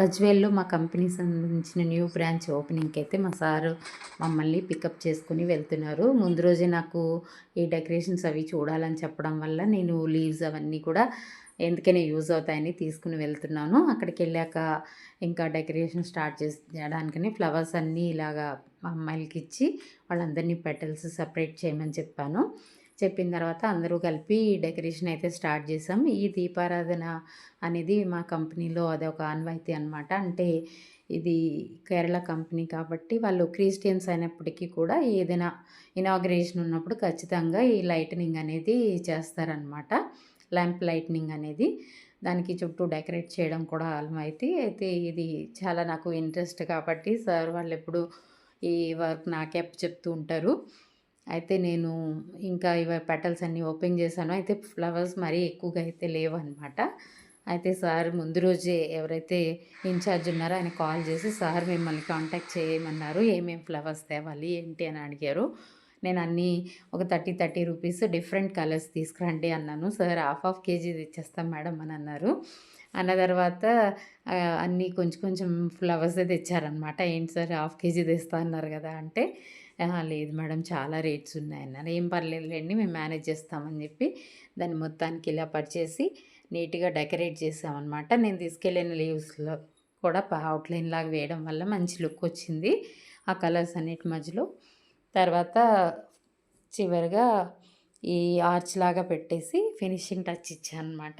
గజ్వేల్‌లో మా కంపెనీకి సంబంధించిన న్యూ బ్రాంచ్ ఓపెనింగ్‌కి అయితే మా సారు మమ్మల్ని పికప్ చేసుకొని వెళ్తున్నారు. ముందు రోజే నాకు ఈ డెకరేషన్స్ అవి చూడాలని చెప్పడం వల్ల నేను లీవ్స్ అవన్నీ కూడా ఎందుకైనా యూజ్ అవుతాయని తీసుకొని వెళ్తున్నాను. అక్కడికెళ్ళాక ఇంకా డెకరేషన్ స్టార్ట్ చేయడానికని ఫ్లవర్స్ అన్నీ ఇలాగా మా అమ్మాయిలకిచ్చి వాళ్ళందరినీ పెటల్స్ సెపరేట్ చేయమని చెప్పాను. చెప్పిన తర్వాత అందరూ కలిపి డెకరేషన్ అయితే స్టార్ట్ చేసాం. ఈ దీపారాధన అనేది మా కంపెనీలో అదొక ఆనవాయితీ అనమాట. అంటే ఇది కేరళ కంపెనీ కాబట్టి వాళ్ళు క్రిస్టియన్స్ అయినప్పటికీ కూడా ఏదైనా ఇనాగరేషన్ ఉన్నప్పుడు ఖచ్చితంగా ఈ లైటనింగ్ అనేది చేస్తారనమాట. ల్యాంప్ లైటనింగ్ అనేది. దానికి చుట్టూ డెకరేట్ చేయడం కూడా ఆనవాయితీ. అయితే ఇది చాలా నాకు ఇంట్రెస్ట్ కాబట్టి సార్ వాళ్ళెప్పుడు ఈ వర్క్ నాకే అప్పచెప్తూ ఉంటారు. అయితే నేను ఇంకా పెటల్స్ అన్నీ ఓపెన్ చేశాను. అయితే ఫ్లవర్స్ మరీ ఎక్కువగా అయితే లేవనమాట. అయితే సార్ ముందు రోజే ఎవరైతే ఇన్‌చార్జ్ ఉన్నారో ఆయన కాల్ చేసి, "సార్ మిమ్మల్ని కాంటాక్ట్ చేయమన్నారు. ఏమేం ఫ్లవర్స్ తేవాలి ఏంటి" అని అడిగారు. నేను అన్నీ ఒక 30 రూపీస్ డిఫరెంట్ కలర్స్ తీసుకురండి అన్నాను. సార్ హాఫ్ కేజీ తెచ్చేస్తాం మేడం అని అన్నారు. అన్న తర్వాత అన్నీ కొంచెం కొంచెం ఫ్లవర్సే తెచ్చారనమాట. "ఏంటి సార్ హాఫ్ కేజీ తెస్తా అన్నారు కదా!" అంటే, "అహా! లేదు మేడం చాలా రేట్స్ ఉన్నాయన్నారు." "ఏం పర్లేదులెండి మేము మేనేజ్ చేస్తామని" చెప్పి దాన్ని మొత్తానికి ఇలా పరిచేసి నీట్‌గా డెకరేట్ చేసామనమాట. నేను తీసుకెళ్ళిన లీవ్స్‌లో కూడా అవుట్‌లైన్ లాగా వేయడం వల్ల మంచి లుక్ వచ్చింది. ఆ కలర్స్ అన్నిటి మధ్యలో. తర్వాత చివరగా ఈ ఆర్చ్ లాగా పెట్టేసి ఫినిషింగ్ టచ్ ఇచ్చాననమాట.